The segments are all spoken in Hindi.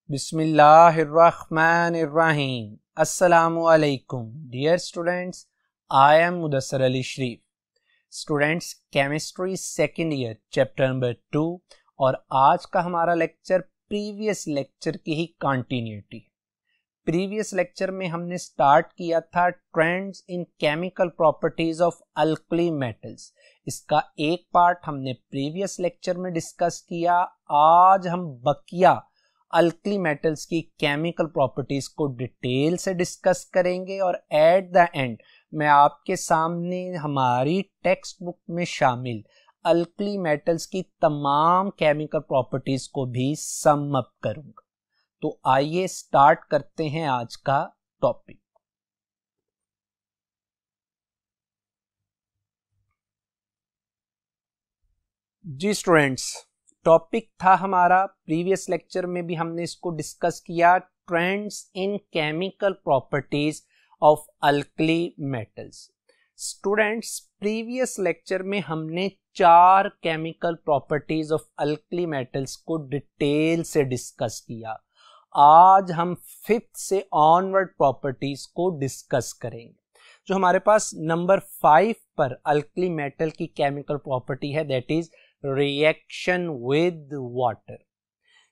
बिस्मिल्लाहिर्रहमानिर्रहीम। अस्सलामुअलैकुम dear students, I am Mudassar Ali Sharif. Students, chemistry second year chapter number 2 और आज का हमारा लेक्चर प्रीवियस लेक्चर की ही कंटिन्यूटी है। प्रीवियस लेक्चर में हमने स्टार्ट किया था trends in chemical properties of alkali metals. इसका एक पार्ट हमने प्रीवियस लेक्चर में डिस्कस किया। आज हम बकिया अल्कली मेटल्स की केमिकल प्रॉपर्टीज को डिटेल से डिस्कस करेंगे और एट द एंड मैं आपके सामने हमारी टेक्स्ट बुक में शामिल अल्कली मेटल्स की तमाम केमिकल प्रॉपर्टीज को भी सम अप करूंगा। तो आइए स्टार्ट करते हैं आज का टॉपिक। जी स्टूडेंट्स, टॉपिक था हमारा, प्रीवियस लेक्चर में भी हमने इसको डिस्कस किया, trends in chemical properties of alkali metals. Students, previous lecture में हमने 4 chemical properties of alkali metals को डिटेल से डिस्कस किया। आज हम 5th से ऑनवर्ड प्रॉपर्टीज को डिस्कस करेंगे। जो हमारे पास नंबर 5 पर अल्कली मेटल की केमिकल प्रॉपर्टी है, that is reaction with water.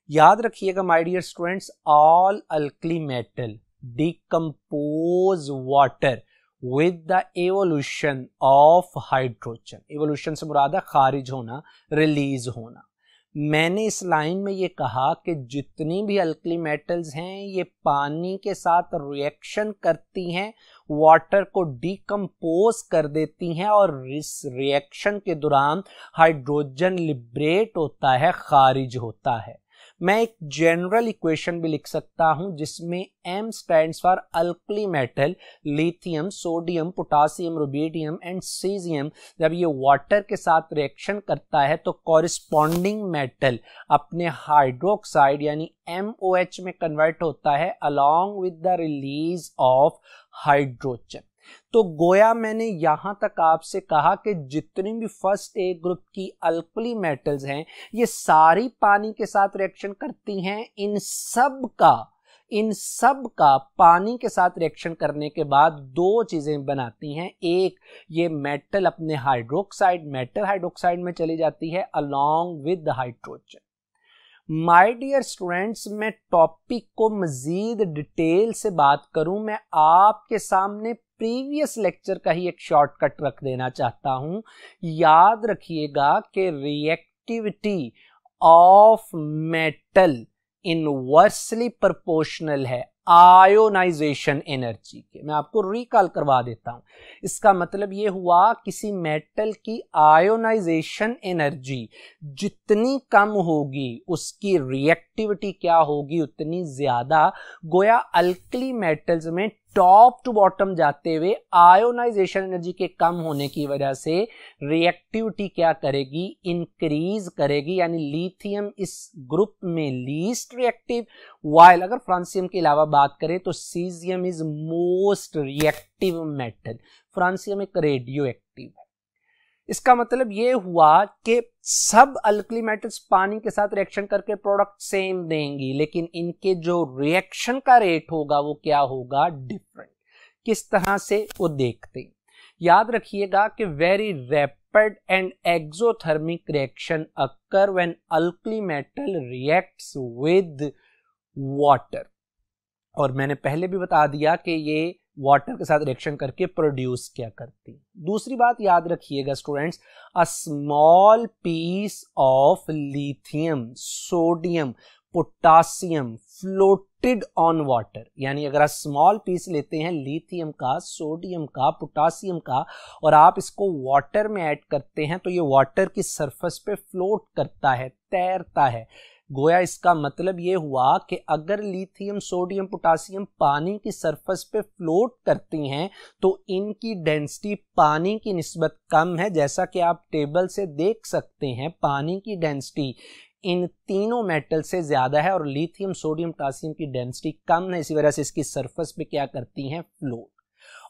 याद रखिएगा my dear students, all alkali metal decompose water with the evolution of hydrogen. Evolution से मुराद है खारिज होना, रिलीज होना। मैंने इस लाइन में ये कहा कि जितनी भी अल्कली मेटल्स हैं ये पानी के साथ रिएक्शन करती हैं, वाटर को डिकम्पोज कर देती हैं और इस रिएक्शन के दौरान हाइड्रोजन लिबरेट होता है, खारिज होता है। मैं एक जनरल इक्वेशन भी लिख सकता हूं जिसमें M stands for alkali metal, lithium, sodium, potassium, rubidium and caesium. जब ये वाटर के साथ रिएक्शन करता है तो कॉरिस्पॉन्डिंग मेटल अपने हाइड्रोक्साइड यानी MOH में कन्वर्ट होता है along with the release of hydrogen. तो गोया मैंने यहां तक आपसे कहा कि जितनी भी फर्स्ट ए ग्रुप की अल्कली मेटल्स हैं ये सारी पानी के साथ रिएक्शन करती हैं। इन सब का पानी के साथ रिएक्शन करने के बाद 2 चीजें बनाती हैं। एक, ये मेटल अपने मेटल हाइड्रोक्साइड में चली जाती है along with the hydrogen. My dear students, मैं टॉपिक को मजीद डिटेल से बात करूं, मैं आपके सामने प्रीवियस लेक्चर का ही एक शॉर्टकट रख देना चाहता हूं। याद रखिएगा कि reactivity of metal inversely proportional है आयोनाइजेशन एनर्जी के। मैं आपको रिकॉल करवा देता हूं। इसका मतलब यह हुआ किसी मेटल की आयोनाइजेशन एनर्जी जितनी कम होगी उसकी रिएक्टिविटी क्या होगी, उतनी ज्यादा। गोया अल्कली मेटल्स में टॉप टू बॉटम जाते हुए आयोनाइजेशन एनर्जी के कम होने की वजह से रिएक्टिविटी क्या करेगी, इंक्रीज करेगी। यानी लिथियम इस ग्रुप में लीस्ट रिएक्टिव, वाइल अगर फ्रांसियम के अलावा बात करें तो caesium is most reactive metal. Francium एक रेडियो एक्टिव है। इसका मतलब ये हुआ कि सब अल्कली मेटल्स पानी के साथ रिएक्शन करके प्रोडक्ट सेम देंगी, लेकिन इनके जो रिएक्शन का रेट होगा वो क्या होगा, डिफरेंट। किस तरह से वो देखते हैं। याद रखिएगा कि very rapid and exothermic reaction occur when alkali metal reacts with water. और मैंने पहले भी बता दिया कि ये वाटर के साथ रिएक्शन करके प्रोड्यूस क्या करती है। दूसरी बात याद रखिएगा students, a small piece of lithium, sodium, potassium floated on water. यानी अगर आप स्मॉल पीस लेते हैं लिथियम का, सोडियम का, पोटासियम का और आप इसको वाटर में ऐड करते हैं तो ये वाटर की सरफेस पे फ्लोट करता है, तैरता है। गोया इसका मतलब ये हुआ कि अगर लिथियम, सोडियम, पोटासियम पानी की सरफेस पे फ्लोट करती हैं तो इनकी डेंसिटी पानी की निस्बत कम है। जैसा कि आप टेबल से देख सकते हैं, पानी की डेंसिटी इन तीनों मेटल से ज्यादा है और लिथियम, सोडियम, पोटासियम की डेंसिटी कम है। इसी वजह से इसकी सरफेस पे क्या करती हैं, फ्लोट।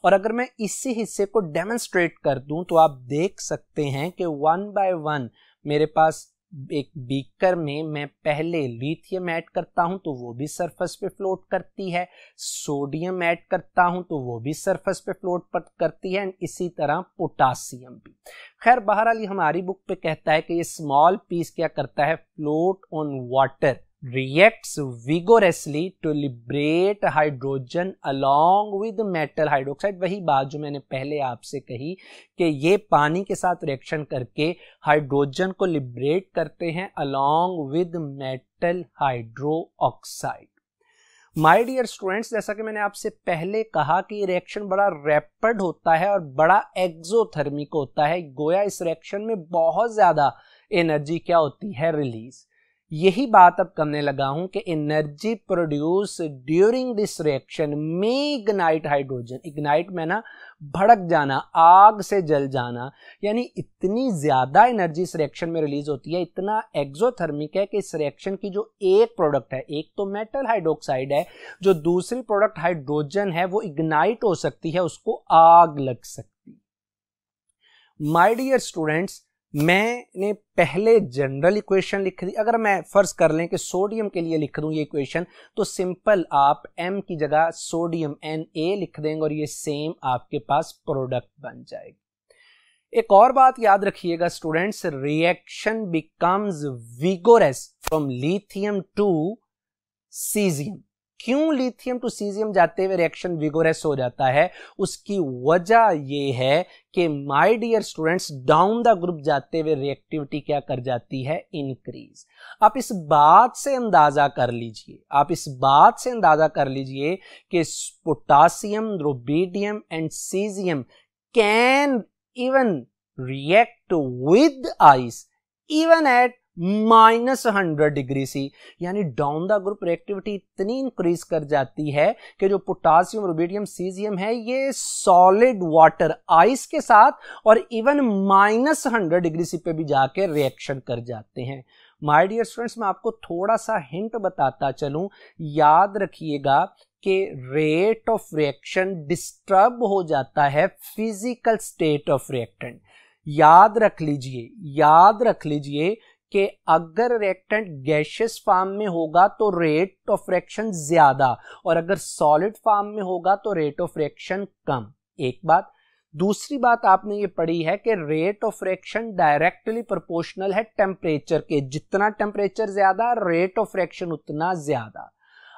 और अगर मैं इसी हिस्से को डेमोन्स्ट्रेट कर दूं तो आप देख सकते हैं कि 1 by 1 मेरे पास एक बीकर में मैं पहले लिथियम ऐड करता हूं तो वो भी सरफेस पे फ्लोट करती है, सोडियम ऐड करता हूं तो वो भी सरफेस पे फ्लोट करती है, एंड इसी तरह पोटासियम भी। खैर बहरहाल ये हमारी बुक पे कहता है कि ये स्मॉल पीस क्या करता है, float on water, reacts vigorously to liberate hydrogen along with metal hydroxide। वही बात जो मैंने पहले आपसे कही कि ये पानी के साथ रिएक्शन करके हाइड्रोजन को लिबरेट करते हैं along with metal hydroxide। My dear students, जैसा कि मैंने आपसे पहले कहा कि ये रिएक्शन बड़ा रैपिड होता है और बड़ा एक्सोथर्मिक होता है, गोया इस रिएक्शन में बहुत ज्यादा एनर्जी क्या होती है, रिलीज। यही बात अब करने लगा हूं कि energy produce during this reaction में इग्नाइट हाइड्रोजन, इग्नाइट में ना भड़क जाना, आग से जल जाना, यानी इतनी ज्यादा एनर्जी इस रिएक्शन में रिलीज होती है, इतना एक्सोथर्मिक है कि इस रिएक्शन की जो एक प्रोडक्ट है, एक तो मेटल हाइड्रोक्साइड है, जो दूसरी प्रोडक्ट हाइड्रोजन है, वो इग्नाइट हो सकती है, उसको आग लग सकती है। माय डियर स्टूडेंट्स, मैंने पहले जनरल इक्वेशन लिख दी। अगर मैं फर्ज कर लें कि सोडियम के लिए लिख दूं ये इक्वेशन, तो सिंपल आप M की जगह सोडियम Na लिख देंगे और ये सेम आपके पास प्रोडक्ट बन जाएगी। एक और बात याद रखिएगा students, reaction becomes vigorous from lithium to caesium. क्यों लिथियम टू सीजियम जाते हुए रिएक्शन विगोरस हो जाता है, उसकी वजह यह है कि my dear students, down the group जाते हुए रिएक्टिविटी क्या कर जाती है, इंक्रीज। आप इस बात से अंदाजा कर लीजिए, आप इस बात से अंदाजा कर लीजिए कि potassium, rubidium and caesium can even react with ice even at -100 degree C, यानी डाउन द ग्रुप रिएक्टिविटी इतनी इंक्रीज कर जाती है कि जो पोटासियम, रुबिडियम, सीजियम है, ये सॉलिड वाटर आइस के साथ और इवन -100 डिग्री सी पे भी जाके रिएक्शन कर जाते हैं। माय डियर स्टूडेंट्स, मैं आपको थोड़ा सा हिंट बताता चलूं, याद रखिएगा कि रेट ऑफ रिएक्शन डिस्टर्ब हो जाता है फिजिकल स्टेट ऑफ रिएक्टेंट। याद रख लीजिए कि अगर रिएक्टेंट गैसियस फॉर्म में होगा तो रेट ऑफ रिएक्शन ज्यादा, और अगर सॉलिड फॉर्म में होगा तो रेट ऑफ रिएक्शन कम। एक बात। दूसरी बात आपने ये पढ़ी है कि rate of reaction directly proportional है टेम्परेचर के, जितना टेम्परेचर ज्यादा रेट ऑफ रिएक्शन उतना ज्यादा।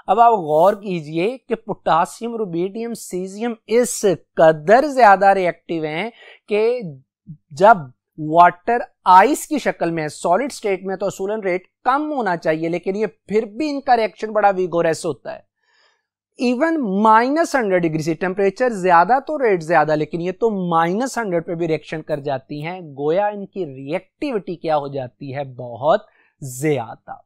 अब आप गौर कीजिए कि पोटासियम, रुबिडियम, सीजियम इस कदर ज्यादा रिएक्टिव हैं कि जब वाटर आइस की शक्ल में, सॉलिड स्टेट में, तो असूलन रेट कम होना चाहिए, लेकिन ये फिर भी इनका रिएक्शन बड़ा विगोरस होता है। इवन -100 डिग्री से, टेम्परेचर ज्यादा तो रेट ज्यादा, लेकिन ये तो -100 पे भी रिएक्शन कर जाती हैं। गोया इनकी रिएक्टिविटी क्या हो जाती है, बहुत ज्यादा।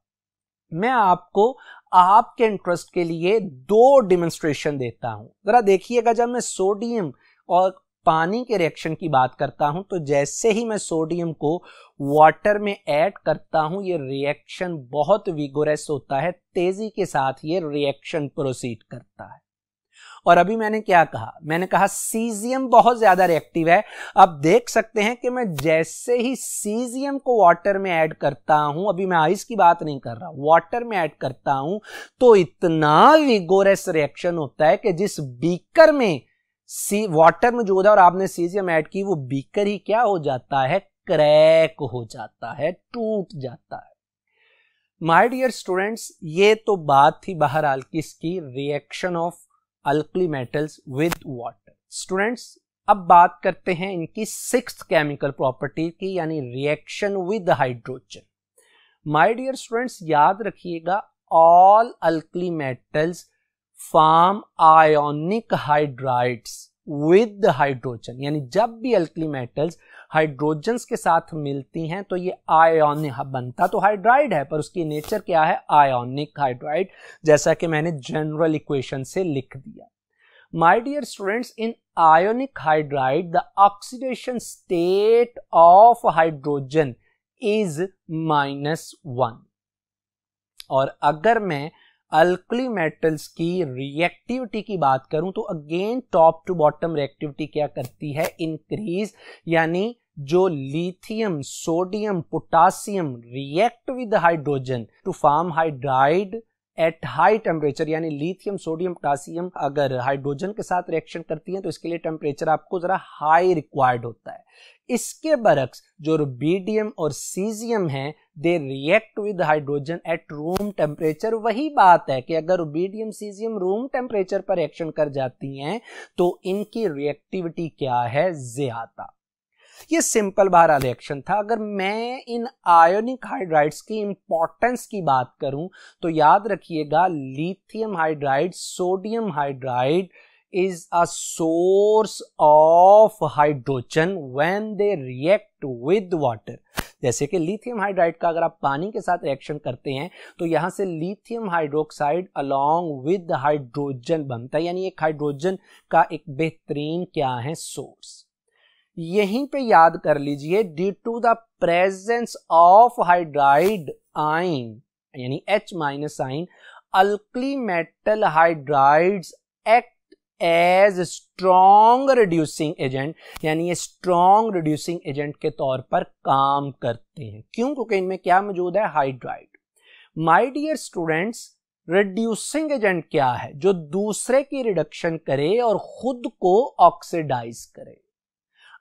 मैं आपको आपके इंटरेस्ट के लिए 2 डेमोन्स्ट्रेशन देता हूं, जरा देखिएगा। जब मैं सोडियम और पानी के रिएक्शन की बात करता हूं, तो जैसे ही मैं सोडियम को वाटर में ऐड करता हूं, ये रिएक्शन बहुत विगोरस होता है, तेजी के साथ ये रिएक्शन प्रोसीड करता है। और अभी मैंने क्या कहा, मैंने कहा सीजियम बहुत ज्यादा रिएक्टिव है। अब देख सकते हैं कि मैं जैसे ही सीजियम को वाटर में ऐड करता हूं, अभी मैं आइस की बात नहीं कर रहा, वाटर में ऐड करता हूं, तो इतना विगोरस रिएक्शन होता है कि जिस बीकर में वाटर में जो है और आपने सीजियम ऐड की, वो बीकर ही क्या हो जाता है, क्रैक हो जाता है, टूट जाता है। माय डियर स्टूडेंट्स, ये तो बात थी बहरहाल किसकी, reaction of alkali metals with water. Students, अब बात करते हैं इनकी 6th केमिकल प्रॉपर्टी की, यानी reaction with hydrogen. My dear students, याद रखिएगा, all alkali metals form ionic hydrides with hydrogen, यानी जब भी अल्कली मेटल्स हाइड्रोजन्स के साथ मिलती हैं तो ये आयोनिक बनता तो हाइड्राइड है, पर उसकी नेचर क्या है, आयोनिक हाइड्राइड, जैसा कि मैंने जनरल इक्वेशन से लिख दिया। My dear students, in ionic hydride the oxidation state of hydrogen is -1। और अगर मैं अल्कली मेटल्स की रिएक्टिविटी की बात करूं तो again top to bottom reactivity क्या करती है, इंक्रीज, यानी जो lithium, sodium, potassium react with hydrogen to form hydride at high temperature, यानी लिथियम, सोडियम, पोटासियम अगर हाइड्रोजन के साथ रिएक्शन करती हैं तो इसके लिए टेम्परेचर आपको जरा हाई रिक्वायर्ड होता है। इसके बरक्स जो रुबीडियम और सीजियम हैं दे react with hydrogen at room temperature. वही बात है कि अगर रुबीडियम, सीजियम रूम टेम्परेचर पर रिएक्शन कर जाती हैं तो इनकी रिएक्टिविटी क्या है, ज्यादा। ये सिंपल बाहर रिएक्शन था। अगर मैं इन आयोनिक हाइड्राइड्स की इंपॉर्टेंस की बात करूं तो याद रखिएगा lithium hydride, sodium hydride is a source of hydrogen when they react with water। जैसे कि लिथियम हाइड्राइड का अगर आप पानी के साथ रिएक्शन करते हैं तो यहां से lithium hydroxide along with hydrogen बनता है, यानी एक हाइड्रोजन का एक बेहतरीन क्या है, सोर्स। यहीं पे याद कर लीजिए, due to the presence of hydride ion यानी H- ion, alkali metal hydrides act as strong reducing agent, यानी ये स्ट्रॉन्ग रिड्यूसिंग एजेंट के तौर पर काम करते हैं। क्यों? क्योंकि इनमें क्या मौजूद है, hydride. My dear students, reducing agent क्या है? जो दूसरे की रिडक्शन करे और खुद को ऑक्सीडाइज करे।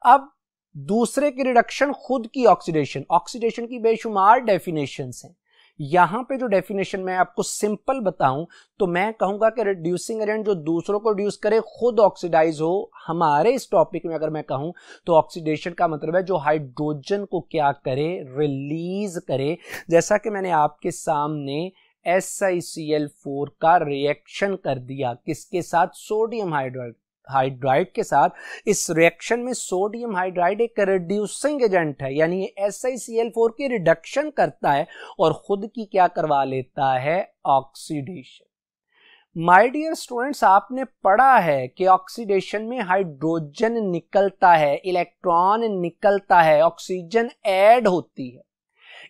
अब दूसरे की रिडक्शन, खुद की ऑक्सीडेशन, ऑक्सीडेशन की बेशुमार डेफिनेशंस हैं। यहां पे जो डेफिनेशन मैं आपको सिंपल बताऊं तो मैं कहूंगा कि रिड्यूसिंग एजेंट जो दूसरों को रिड्यूस करे, खुद ऑक्सीडाइज हो। हमारे इस टॉपिक में अगर मैं कहूं तो ऑक्सीडेशन का मतलब है जो हाइड्रोजन को क्या करे, रिलीज करे। जैसा कि मैंने आपके सामने SiCl4 का रिएक्शन कर दिया, किसके साथ, सोडियम हाइड्राइड के साथ। इस रिएक्शन में सोडियम हाइड्राइड एक रिड्यूसिंग एजेंट है, यानी ये SiCl4 की रिडक्शन करता है और खुद की क्या करवा लेता है, ऑक्सीडेशन। माय डियर स्टूडेंट्स, आपने पढ़ा है कि ऑक्सीडेशन में हाइड्रोजन निकलता है, इलेक्ट्रॉन निकलता है, ऑक्सीजन ऐड होती है।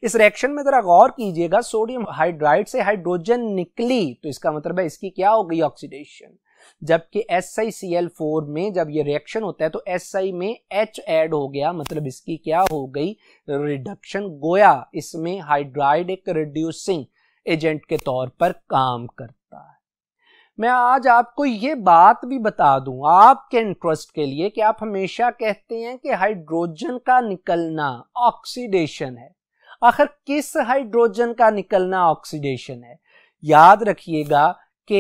इस रिएक्शन में जरा गौर कीजिएगा, सोडियम हाइड्राइड से हाइड्रोजन निकली तो इसका मतलब है इसकी क्या हो गई, ऑक्सीडेशन। जबकि SiCl4 में जब ये रिएक्शन होता है तो Si में H ऐड हो गया, मतलब इसकी क्या हो गई, रिडक्शन। गोया इसमें हाइड्राइड एक रिड्यूसिंग एजेंट के तौर पर काम करता है। मैं आज आपको ये बात भी बता दूं आपके इंटरेस्ट के लिए कि आप हमेशा कहते हैं कि हाइड्रोजन का निकलना ऑक्सीडेशन है। आखिर किस हाइड्रोजन का निकलना ऑक्सीडेशन है? याद रखिएगा कि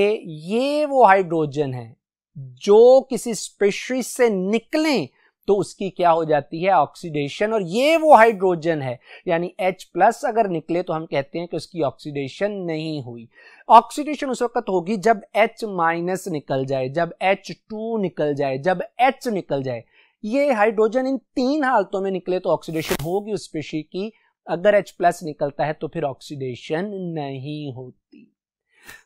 ये वो हाइड्रोजन है जो किसी स्पेशीज से निकलें तो उसकी क्या हो जाती है, ऑक्सीडेशन। और ये वो हाइड्रोजन है, यानी H+ अगर निकले तो हम कहते हैं कि उसकी ऑक्सीडेशन नहीं हुई। ऑक्सीडेशन उस वक्त होगी जब H- निकल जाए, जब H2 निकल जाए, जब H निकल जाए। ये हाइड्रोजन इन तीन हालतों में निकले तो ऑक्सीडेशन होगी उस स्पेशीज की। अगर H+ निकलता है तो फिर ऑक्सीडेशन नहीं होती।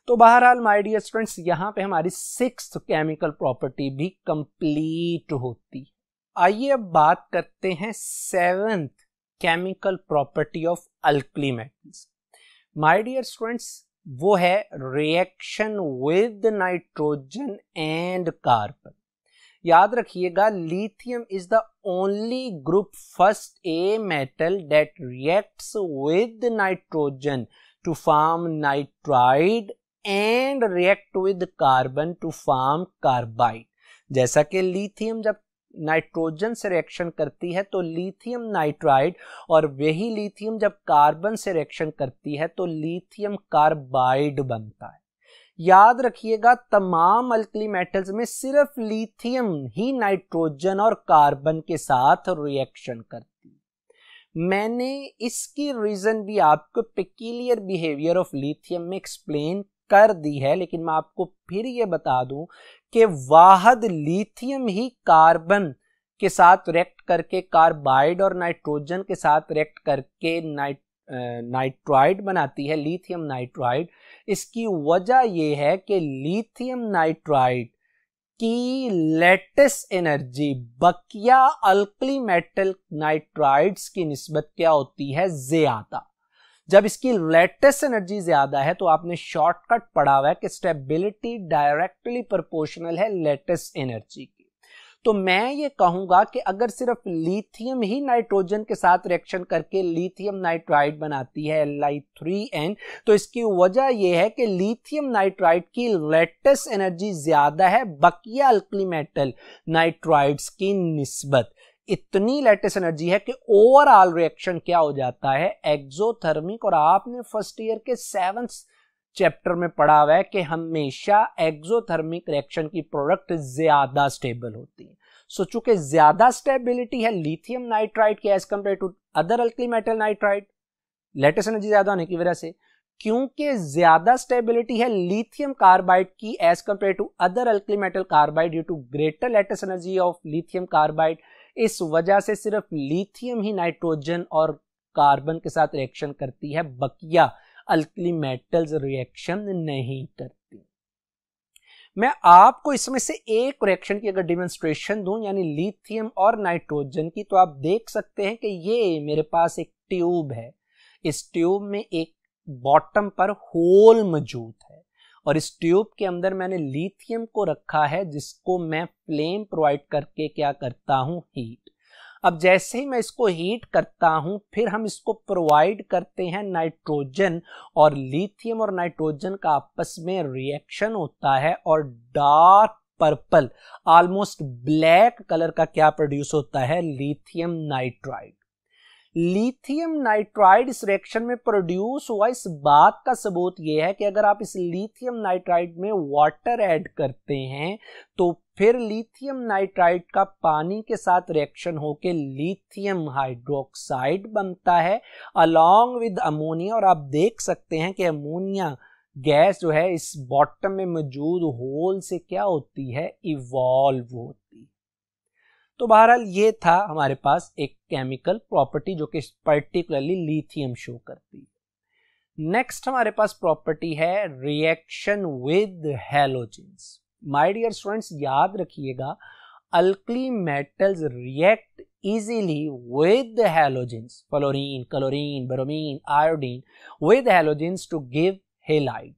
तो बहरहाल माय डियर स्टूडेंट्स, यहां पे हमारी 6th केमिकल प्रॉपर्टी भी कंप्लीट होती। आइए अब बात करते हैं 7th chemical property of alkali metals. My dear students, वो है reaction with nitrogen and carbon. याद रखिएगा, lithium is the only group first A metal that reacts with nitrogen to form nitride and react with carbon to form carbide। जैसा कि लिथियम जब नाइट्रोजन से रिएक्शन करती है तो लिथियम नाइट्राइड, और वही लिथियम जब कार्बन से रिएक्शन करती है तो लिथियम कार्बाइड बनता है। याद रखिएगा, तमाम अल्कली मेटल्स में सिर्फ लिथियम ही नाइट्रोजन और कार्बन के साथ रिएक्शन करती है। मैंने इसकी रीजन भी आपको पेक्यूलियर बिहेवियर ऑफ लिथियम में एक्सप्लेन कर दी है, लेकिन मैं आपको फिर ये बता दूं कि वाहद लिथियम ही कार्बन के साथ रिएक्ट करके कार्बाइड और नाइट्रोजन के साथ रिएक्ट करके नाइट्राइड बनाती है, लिथियम नाइट्राइड। इसकी वजह यह है कि लिथियम नाइट्राइड की लेटेस्ट एनर्जी बकिया अल्कली मेटल नाइट्राइड्स की निस्बत क्या होती है, ज्यादा। जब इसकी लेटेस्ट एनर्जी ज्यादा है तो आपने शॉर्टकट पढ़ा हुआ है कि स्टेबिलिटी डायरेक्टली प्रोपोर्शनल है लेटेस्ट एनर्जी की। तो मैं ये कहूंगा कि अगर सिर्फ लिथियम ही नाइट्रोजन के साथ रिएक्शन करके लिथियम नाइट्राइड बनाती है Li3n, तो इसकी वजह यह है कि लिथियम नाइट्राइड की लेटेस्ट एनर्जी ज्यादा है बकिया अल्कली मेटल नाइट्राइड्स की निस्बत। इतनी लेटेस्ट एनर्जी है कि ओवरऑल रिएक्शन क्या हो जाता है, एक्सोथर्मिक। और आपने फर्स्ट ईयर के 7th चैप्टर में पढ़ा हुआ है कि हमेशा एक्सोथर्मिक रिएक्शन की प्रोडक्ट ज्यादा स्टेबल होती है। सो चूंकि ज्यादा स्टेबिलिटी है लिथियम नाइट्राइड की as compare to other alkali metal nitride, lattice energy ज्यादा होने की वजह से, क्योंकि ज्यादा स्टेबिलिटी है लिथियम कार्बाइड की as compare to other alkali metal carbide due to greater lattice energy of lithium carbide, इस वजह से सिर्फ लिथियम ही नाइट्रोजन और कार्बन के साथ रिएक्शन करती है, बकिया अल्कली मेटल्स रिएक्शन नहीं करती। मैं आपको इसमें से एक रिएक्शन की अगर डिमॉन्स्ट्रेशन दूं, यानी लिथियम और नाइट्रोजन की, तो आप देख सकते हैं कि ये मेरे पास एक ट्यूब है, इस ट्यूब में एक बॉटम पर होल मौजूद है और इस ट्यूब के अंदर मैंने लिथियम को रखा है जिसको मैं फ्लेम प्रोवाइड करके क्या करता हूं, हीट। अब जैसे ही मैं इसको हीट करता हूं फिर हम इसको प्रोवाइड करते हैं नाइट्रोजन, और लिथियम और नाइट्रोजन का आपस में रिएक्शन होता है और dark purple almost black colour का क्या प्रोड्यूस होता है, लिथियम नाइट्राइड। लिथियम नाइट्राइड इस रिएक्शन में प्रोड्यूस हुआ, इस बात का सबूत यह है कि अगर आप इस लिथियम नाइट्राइड में वाटर ऐड करते हैं तो फिर लिथियम नाइट्राइड का पानी के साथ रिएक्शन होकर लिथियम हाइड्रोक्साइड बनता है अलॉन्ग विद अमोनिया। और आप देख सकते हैं कि अमोनिया गैस जो है इस बॉटम में मौजूद होल से क्या होती है, इवॉल्व होती है। तो बहरहाल ये था हमारे पास एक केमिकल प्रॉपर्टी जो कि पर्टिकुलरली लिथियम शो करती है। नेक्स्ट हमारे पास प्रॉपर्टी है reaction with halogens. My dear students, याद रखिएगा alkali metals react easily with halogens, fluorine, chlorine, bromine, iodine, with halogens to give halide.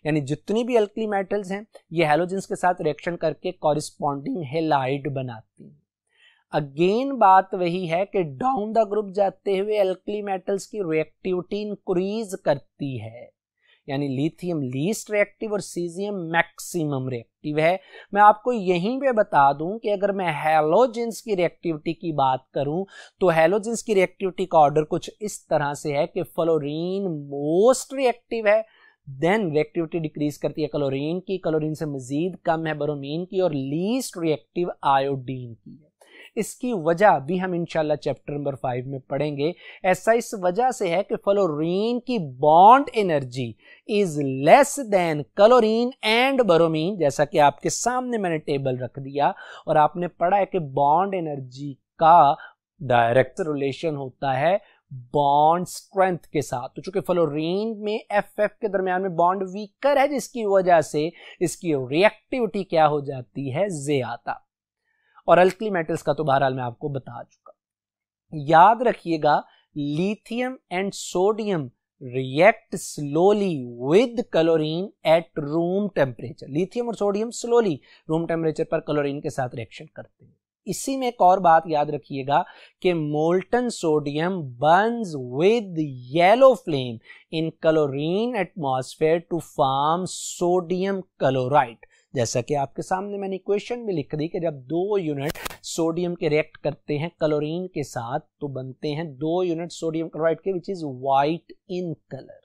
यानी जितनी भी अल्कली मेटल्स हैं ये हैलोजेंस के साथ रिएक्शन करके कॉरिस्पॉन्डिंग हेलाइड बनाती हैं। अगेन बात वही है कि डाउन द ग्रुप जाते हुए अल्कली मेटल्स की रिएक्टिविटी इंक्रीज करती है, यानी लिथियम लीस्ट रिएक्टिव और सीजियम मैक्सिमम रिएक्टिव है। मैं आपको यहीं पे बता दूं कि अगर मैं हैलोजेंस की रिएक्टिविटी की बात करूं तो हैलोजेंस की रिएक्टिविटी का ऑर्डर कुछ इस तरह से है कि फ्लोरीन मोस्ट रिएक्टिव है, देन रिएक्टिविटी डिक्रीज करती है क्लोरीन की, क्लोरीन से मजीद कम है ब्रोमीन की, और लीस्ट रिएक्टिव आयोडीन की है। इसकी वजह भी हम इंशाल्लाह चैप्टर नंबर 5 में पढ़ेंगे। ऐसा इस वजह से है कि फ्लोरीन की bond energy is less than chlorine and bromine, जैसा कि आपके सामने मैंने टेबल रख दिया, और आपने पढ़ा है कि बॉन्ड एनर्जी का डायरेक्ट रिलेशन होता है बॉन्ड स्ट्रेंथ के साथ। तो चूंकि फ्लोरीन में FF के दरमियान में बॉन्ड वीकर है जिसकी वजह से इसकी रिएक्टिविटी क्या हो जाती है, ज्यादा। और अल्कली मेटल्स का तो बहरहाल मैं आपको बता चुका। याद रखिएगा lithium and sodium react slowly with chlorine at room temperature. Lithium और सोडियम स्लोली रूम टेम्परेचर पर क्लोरीन के साथ रिएक्शन करते हैं। इसी में एक और बात याद रखिएगा कि molten sodium burns with yellow flame in chlorine atmosphere to form sodium chloride. जैसा कि आपके सामने मैंने इक्वेशन भी लिख दी कि जब 2 यूनिट सोडियम के रिएक्ट करते हैं क्लोरीन के साथ तो बनते हैं 2 यूनिट सोडियम क्लोराइड के, which is white in colour.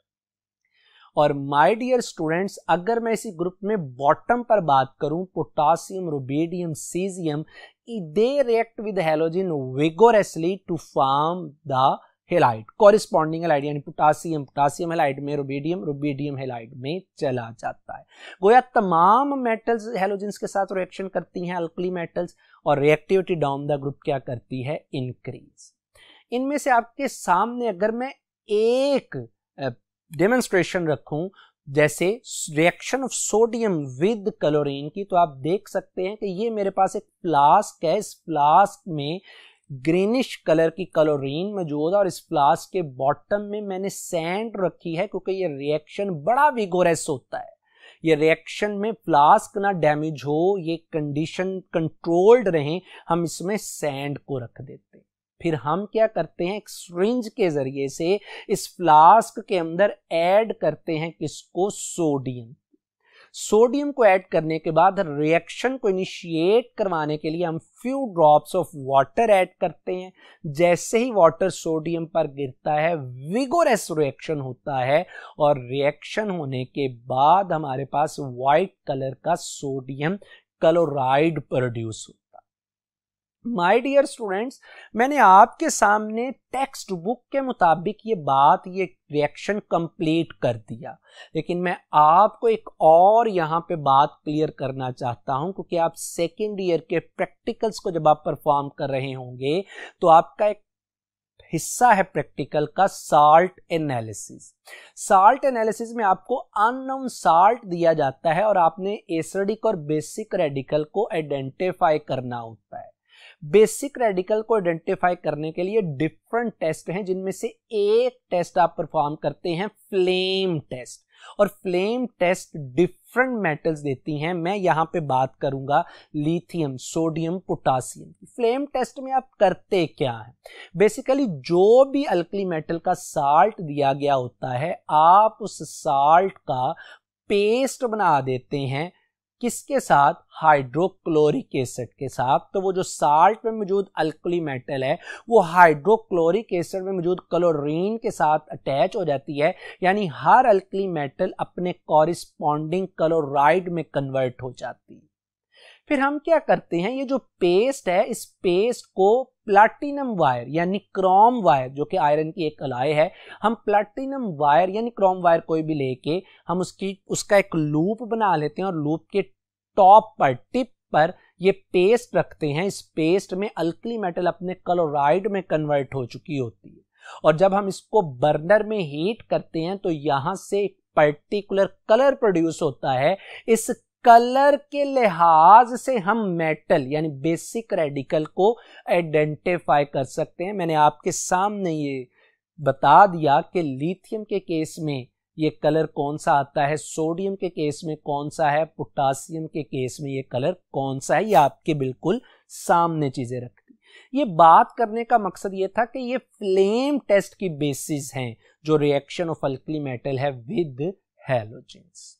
और माय डियर स्टूडेंट्स, अगर मैं इसी ग्रुप में बॉटम पर बात करूं, potassium, rubidium, caesium, they react with halogen vigorously to form the halide, corresponding halide, यानी पोटासियम हेलाइड में रुबिडियम हेलाइड में चला जाता है। गोया तमाम मेटल्स हैलोजेंस के साथ रिएक्शन करती हैं अल्कली मेटल्स, और रिएक्टिविटी डाउन द ग्रुप क्या करती है, इंक्रीज। इनमें से आपके सामने अगर मैं एक डेमोन्स्ट्रेशन रखूं जैसे reaction of sodium with chlorine की, तो आप देख सकते हैं कि ये मेरे पास एक फ्लास्क है, इस फ्लास्क में ग्रीनिश कलर की क्लोरीन मौजूद है और इस फ्लास्क के बॉटम में मैंने सैंड रखी है, क्योंकि ये रिएक्शन बड़ा विगोरस होता है। ये रिएक्शन में फ्लास्क ना डैमेज हो, ये कंडीशन कंट्रोल्ड रहे, हम इसमें सैंड को रख देते हैं। फिर हम क्या करते हैं, एक सिरिंज के जरिए से इस फ्लास्क के अंदर ऐड करते हैं किसको, सोडियम। सोडियम को ऐड करने के बाद रिएक्शन को इनिशिएट करवाने के लिए हम few drops of water add करते हैं। जैसे ही वाटर सोडियम पर गिरता है विगोरस रिएक्शन होता है और रिएक्शन होने के बाद हमारे पास व्हाइट कलर का सोडियम क्लोराइड प्रोड्यूस होता है। माय डियर स्टूडेंट्स, मैंने आपके सामने टेक्स्ट बुक के मुताबिक ये रिएक्शन कंप्लीट कर दिया, लेकिन मैं आपको एक और यहाँ पे बात क्लियर करना चाहता हूँ, क्योंकि आप सेकेंड ईयर के प्रैक्टिकल्स को जब आप परफॉर्म कर रहे होंगे तो आपका एक हिस्सा है प्रैक्टिकल का साल्ट एनालिसिस। साल्ट एनालिसिस में आपको अननोन साल्ट दिया जाता है और आपने एसिडिक और बेसिक रेडिकल को आइडेंटिफाई करना होता है। बेसिक रेडिकल को आइडेंटिफाई करने के लिए डिफरेंट टेस्ट हैं, जिनमें से एक टेस्ट आप परफॉर्म करते हैं फ्लेम टेस्ट, और फ्लेम टेस्ट डिफरेंट मेटल्स देती हैं। मैं यहां पे बात करूंगा lithium, sodium, potassium. Flame test में आप करते क्या है, बेसिकली जो भी अल्कली मेटल का साल्ट दिया गया होता है आप उस साल्ट का पेस्ट बना देते हैं, किसके साथ, हाइड्रोक्लोरिक एसिड के साथ। तो वो जो साल्ट में मौजूद अल्कली मेटल है वो हाइड्रोक्लोरिक एसिड में मौजूद क्लोरीन के साथ अटैच हो जाती है, यानी हर अल्कली मेटल अपने कॉरिस्पॉन्डिंग क्लोराइड में कन्वर्ट हो जाती है। फिर हम क्या करते हैं, ये जो पेस्ट है इस पेस्ट को प्लैटिनम वायर यानी क्रोम वायर, जो कि आयरन की एक अलाय है, हम प्लैटिनम वायर यानी क्रोम वायर कोई भी लेके हम उसका एक लूप बना लेते हैं और लूप के टॉप पर, टिप पर ये पेस्ट रखते हैं। इस पेस्ट में अल्कली मेटल अपने क्लोराइड में कन्वर्ट हो चुकी होती है, और जब हम इसको बर्नर में हीट करते हैं तो यहां से एक पर्टिकुलर कलर प्रोड्यूस होता है। इस कलर के लिहाज से हम मेटल यानी बेसिक रेडिकल को आइडेंटिफाई कर सकते हैं। मैंने आपके सामने ये बता दिया कि लिथियम के केस में ये कलर कौन सा आता है, सोडियम के केस में कौन सा है, पोटासियम के केस में ये कलर कौन सा है। ये आपके बिल्कुल सामने चीजें रखती। ये बात करने का मकसद ये था कि ये फ्लेम टेस्ट की बेसिस हैं जो रिएक्शन ऑफ अल्कली मेटल है विद हैलोजेंस।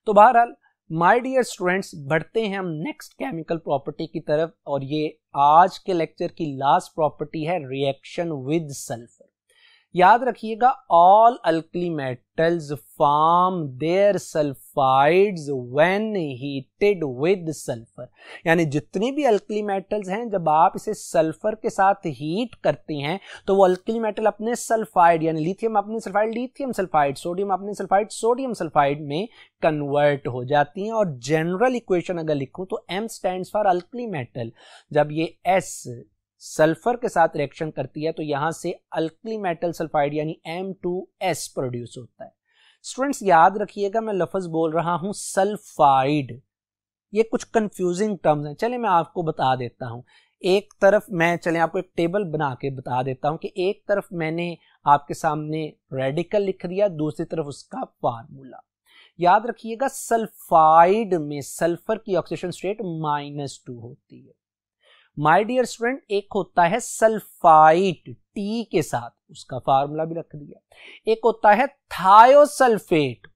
तो बहरहाल माय डियर स्टूडेंट्स, बढ़ते हैं हम नेक्स्ट केमिकल प्रॉपर्टी की तरफ, और ये आज के लेक्चर की लास्ट प्रॉपर्टी है रिएक्शन विद सल्फर। याद रखिएगा, all alkali metals form their sulphides when heated with sulphur, यानी जितने भी अल्कली मेटल्स हैं जब आप इसे सल्फर के साथ हीट करते हैं तो वो अल्कली मेटल अपने सल्फाइड यानी लिथियम अपने सल्फाइड लिथियम सल्फाइड, सोडियम अपने सल्फाइड सोडियम सल्फाइड में कन्वर्ट हो जाती हैं। और जनरल इक्वेशन अगर लिखूं तो M stands for alkali metal. जब ये S सल्फर के साथ रिएक्शन करती है तो यहां से अल्कली मेटल सल्फाइड यानी M2S प्रोड्यूस होता है। स्टूडेंट्स याद रखिएगा, मैं लफ्ज बोल रहा हूं सल्फाइड, ये कुछ कंफ्यूजिंग टर्म्स हैं, चले मैं आपको बता देता हूं। एक तरफ चले आपको एक टेबल बना के बता देता हूं कि एक तरफ मैंने आपके सामने रेडिकल लिख दिया, दूसरी तरफ उसका फार्मूला। याद रखिएगा, सल्फाइड में सल्फर की ऑक्सीडेशन स्टेट -2 होती है। माय डियर स्टूडेंट, एक होता है सल्फाइड टी के साथ, उसका फार्मूला भी रख दिया। एक होता है थायोसल्फेट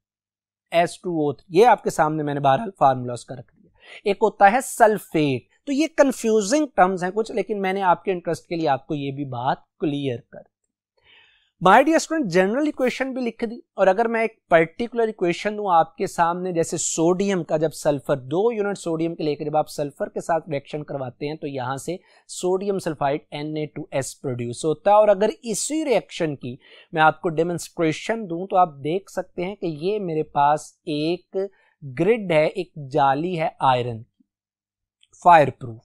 H2O3, ये आपके सामने मैंने बहरहाल फार्मूला उसका रख दिया। एक होता है सल्फेट। तो ये कंफ्यूजिंग टर्म्स हैं कुछ, लेकिन मैंने आपके इंटरेस्ट के लिए आपको ये भी बात क्लियर कर दी। My dear student, general equation भी लिख दी, और अगर मैं एक पर्टिकुलर इक्वेशन दूं आपके सामने, जैसे सोडियम का जब सल्फर 2 यूनिट सोडियम के लेकर जब आप सल्फर के साथ रिएक्शन करवाते हैं तो यहां से सोडियम सल्फाइड Na2S प्रोड्यूस होता है। और अगर इसी रिएक्शन की मैं आपको डेमोन्स्ट्रेशन दूं तो आप देख सकते हैं कि ये मेरे पास एक ग्रिड है, एक जाली है आयरन की, फायर प्रूफ।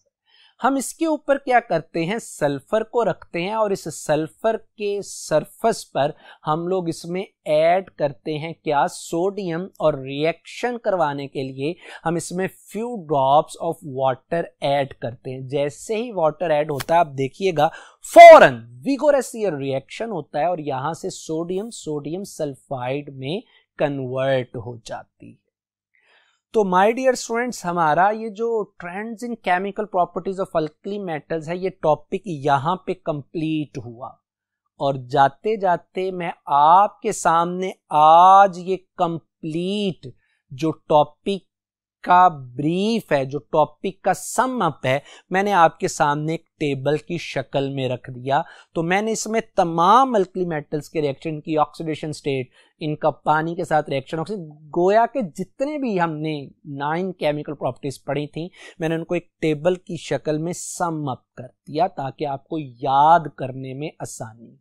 हम इसके ऊपर क्या करते हैं, सल्फर को रखते हैं और इस सल्फर के सरफेस पर हम लोग इसमें ऐड करते हैं क्या, सोडियम, और रिएक्शन करवाने के लिए हम इसमें few drops of water add करते हैं। जैसे ही वाटर ऐड होता है आप देखिएगा फौरन विगोरस ये रिएक्शन होता है और यहां से सोडियम सल्फाइड में कन्वर्ट हो जाती है। तो माय डियर स्टूडेंट्स, हमारा ये जो trends in chemical properties of alkali metals है, ये टॉपिक यहाँ पे कंप्लीट हुआ। और जाते जाते मैं आपके सामने आज ये कंप्लीट जो टॉपिक का ब्रीफ है, जो टॉपिक का सम अप है, मैंने आपके सामने एक टेबल की शक्ल में रख दिया। तो मैंने इसमें तमाम अल्कली मेटल्स के रिएक्शन की ऑक्सीडेशन स्टेट, इनका पानी के साथ रिएक्शन, गोया के जितने भी हमने 9 केमिकल प्रॉपर्टीज पढ़ी थी, मैंने उनको एक टेबल की शक्ल में सम अप कर दिया ताकि आपको याद करने में आसानी।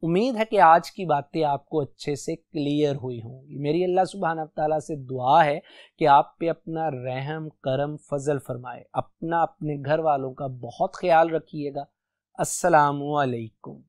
उम्मीद है कि आज की बातें आपको अच्छे से क्लियर हुई होंगी। मेरी अल्लाह सुब्हानहू तआला से दुआ है कि आप पे अपना रहम करम फजल फरमाए। अपना अपने घर वालों का बहुत ख्याल रखिएगा। अस्सलामु अलैकुम।